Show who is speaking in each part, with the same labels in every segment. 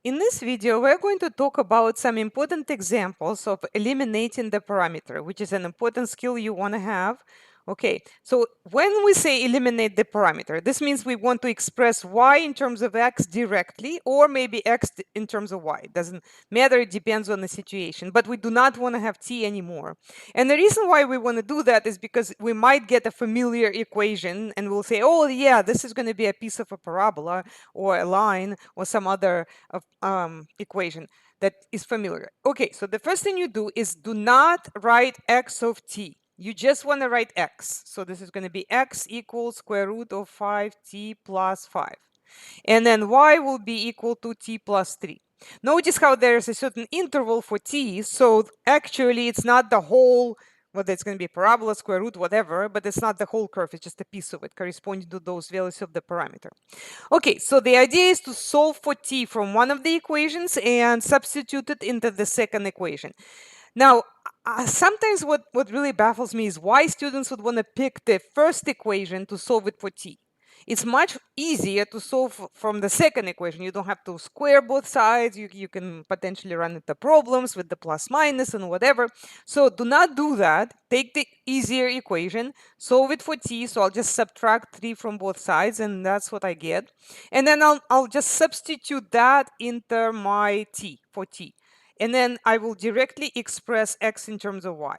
Speaker 1: In this video, we're going to talk about some important examples of eliminating the parameter, which is an important skill you want to have. Okay, so when we say eliminate the parameter, this means we want to express y in terms of x directly, or maybe x in terms of y. It doesn't matter, it depends on the situation, but we do not want to have t anymore. And the reason why we want to do that is because we might get a familiar equation and we'll say, oh yeah, this is going to be a piece of a parabola or a line or some other equation that is familiar. Okay, so the first thing you do is do not write x of t. You just want to write x. So this is going to be x equals square root of 5t plus 5. And then y will be equal to t plus 3. Notice how there's a certain interval for t. So actually, it's not the whole, whether it's going to be parabola, square root, whatever, but it's not the whole curve. It's just a piece of it corresponding to those values of the parameter. Okay, so the idea is to solve for t from one of the equations and substitute it into the second equation. Now, sometimes what really baffles me is why students would want to pick the first equation to solve it for t. It's much easier to solve from the second equation. You don't have to square both sides. You can potentially run into problems with the plus minus and whatever. So do not do that. Take the easier equation, solve it for t. So I'll just subtract 3 from both sides, and that's what I get. And then I'll just substitute that into my t for t. And then I will directly express x in terms of y.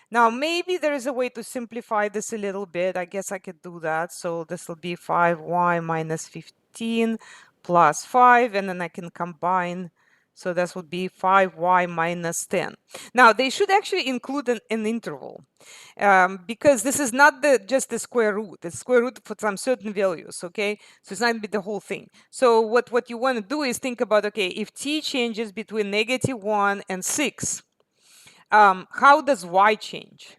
Speaker 1: Now, maybe there is a way to simplify this a little bit. I guess I could do that. So this will be 5y minus 15 plus 5, and then I can combine. So this would be 5y minus 10. Now, they should actually include an interval because this is not just the square root. It's square root for some certain values, okay? So it's not going to be the whole thing. So what you want to do is think about, okay, if t changes between -1 and 6, how does y change?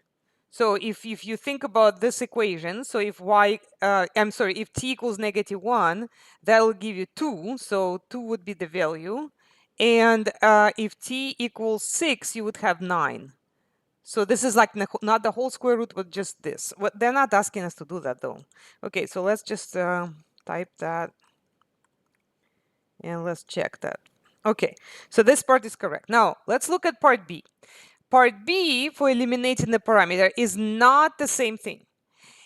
Speaker 1: So if you think about this equation, so if if t equals -1, that will give you 2. So 2 would be the value. And if t equals 6, you would have 9. So this is like not the whole square root, but just this. They're not asking us to do that, though. Okay, so let's just type that. And let's check that. Okay, so this part is correct. Now, let's look at part B. Part B, for eliminating the parameter, is not the same thing.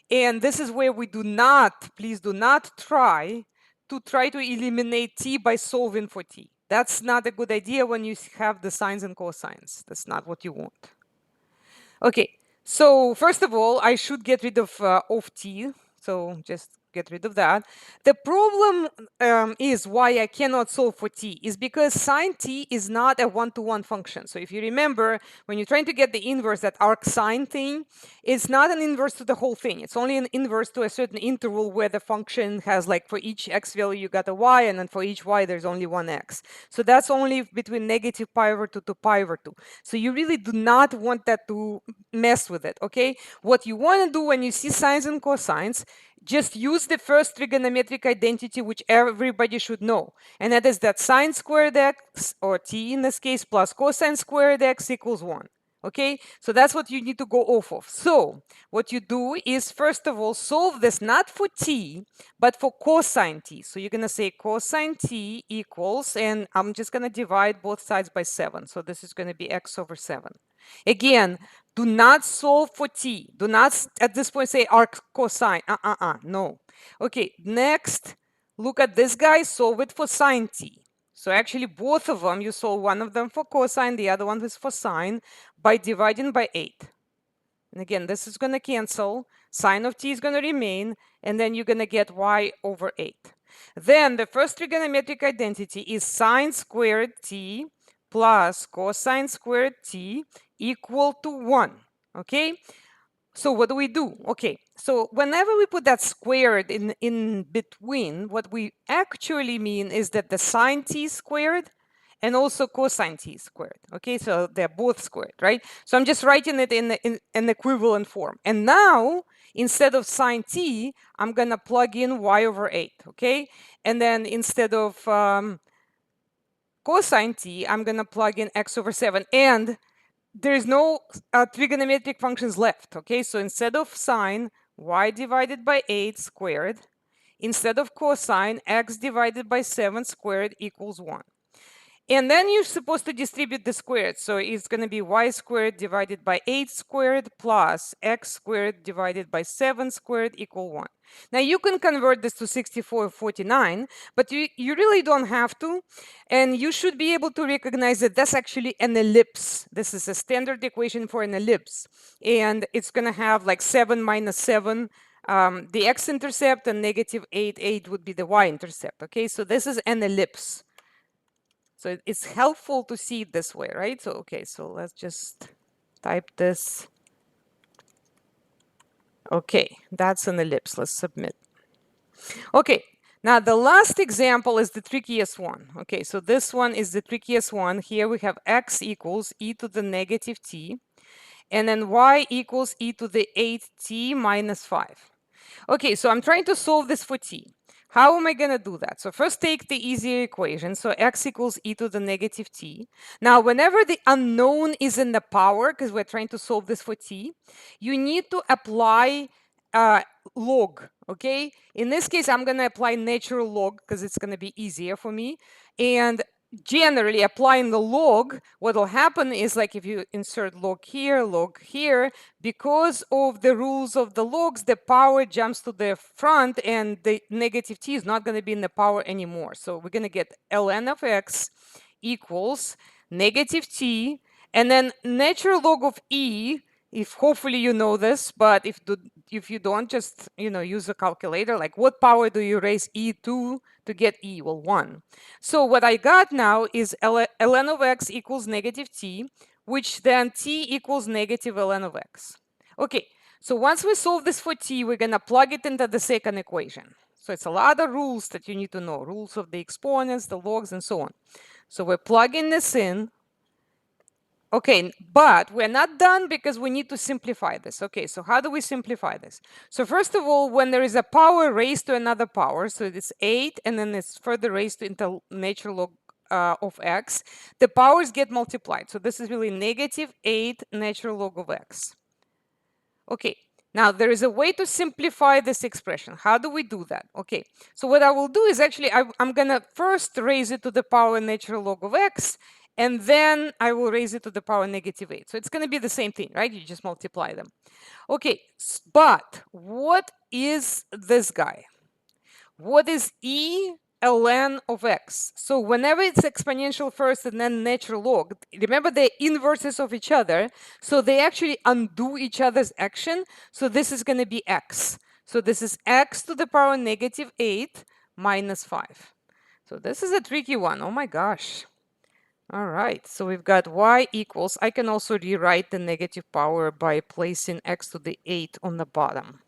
Speaker 1: And this is where we do not, please do not try to eliminate t by solving for t. That's not a good idea when you have the sines and cosines. That's not what you want. Okay, so first of all, I should get rid of t. So just get rid of that. The problem is why I cannot solve for t is because sine t is not a one-to-one function. So if you remember, when you're trying to get the inverse, that arc sine thing, it's not an inverse to the whole thing. It's only an inverse to a certain interval where the function has, like, for each x value you got a y, and then for each y there's only one x. So that's only between -pi/2 to pi/2. So you really do not want that to mess with it, okay? What you want to do when you see sines and cosines, just use the first trigonometric identity, which everybody should know. And that is that sine squared x, or t in this case, plus cosine squared x equals 1. Okay, so that's what you need to go off of. So what you do is, first of all, solve this not for t, but for cosine t. So you're going to say cosine t equals, and I'm just going to divide both sides by 7. So this is going to be x over 7. Again, do not solve for t. Do not at this point say arc cosine. No. Okay, next, look at this guy, solve it for sine t. So actually both of them, you solve one of them for cosine, the other one is for sine, by dividing by 8. And again, this is going to cancel. Sine of t is going to remain, and then you're going to get y over 8. Then the first trigonometric identity is sine squared t plus cosine squared t equal to 1. Okay? So what do we do? Okay, so whenever we put that squared in between, what we actually mean is that the sine t squared and also cosine t squared. Okay, so they're both squared, right? So I'm just writing it in an equivalent form. And now, instead of sine t, I'm going to plug in y over 8, okay? And then instead of cosine t, I'm going to plug in x over 7. And there's no trigonometric functions left, okay? So instead of sine, y divided by 8 squared instead of cosine, x divided by 7 squared equals 1. And then you're supposed to distribute the squared. So it's going to be y squared divided by 8 squared plus x squared divided by 7 squared equal 1. Now you can convert this to 64 or 49, but you really don't have to. And you should be able to recognize that that's actually an ellipse. This is a standard equation for an ellipse. And it's going to have like 7 minus 7, the x-intercept, and negative 8, 8 would be the y-intercept. Okay, so this is an ellipse. So it's helpful to see it this way, right? So, okay, so let's just type this. Okay, that's an ellipse. Let's submit. Okay, now the last example is the trickiest one. Okay, so this one is the trickiest one. Here we have x equals e to the negative t, and then y equals e to the 8t minus 5. Okay, so I'm trying to solve this for t. How am I going to do that? So first take the easier equation. So x equals e to the negative t. Now, whenever the unknown is in the power, because we're trying to solve this for t, you need to apply log, okay? In this case, I'm going to apply natural log because it's going to be easier for me. And generally applying the log, what will happen is like if you insert log here, because of the rules of the logs, the power jumps to the front and the negative t is not going to be in the power anymore. So we're going to get ln of x equals negative t, and then natural log of e, if hopefully you know this, but if you don't, just use a calculator. Like what power do you raise e to get e? Well, 1. So what I got now is ln of x equals negative t, which then t equals negative ln of x. Okay, so once we solve this for t, we're going to plug it into the second equation. So it's a lot of rules that you need to know, rules of the exponents, the logs, and so on. So we're plugging this in. Okay, but we're not done because we need to simplify this. Okay, so how do we simplify this? So first of all, when there is a power raised to another power, so it's 8 and then it's further raised to into natural log of x, the powers get multiplied. So this is really negative 8 natural log of x. Okay, now there is a way to simplify this expression. How do we do that? Okay, so what I will do is actually I'm going to first raise it to the power natural log of x, and then I will raise it to the power negative 8. So it's going to be the same thing, right? You just multiply them. Okay, but what is this guy? What is e ln of x? So whenever it's exponential first and then natural log, remember they're inverses of each other, so they actually undo each other's action. So this is going to be x. So this is x to the power negative 8 minus 5. So this is a tricky one. Oh my gosh. All right, so we've got y equals, I can also rewrite the negative power by placing x to the 8 on the bottom.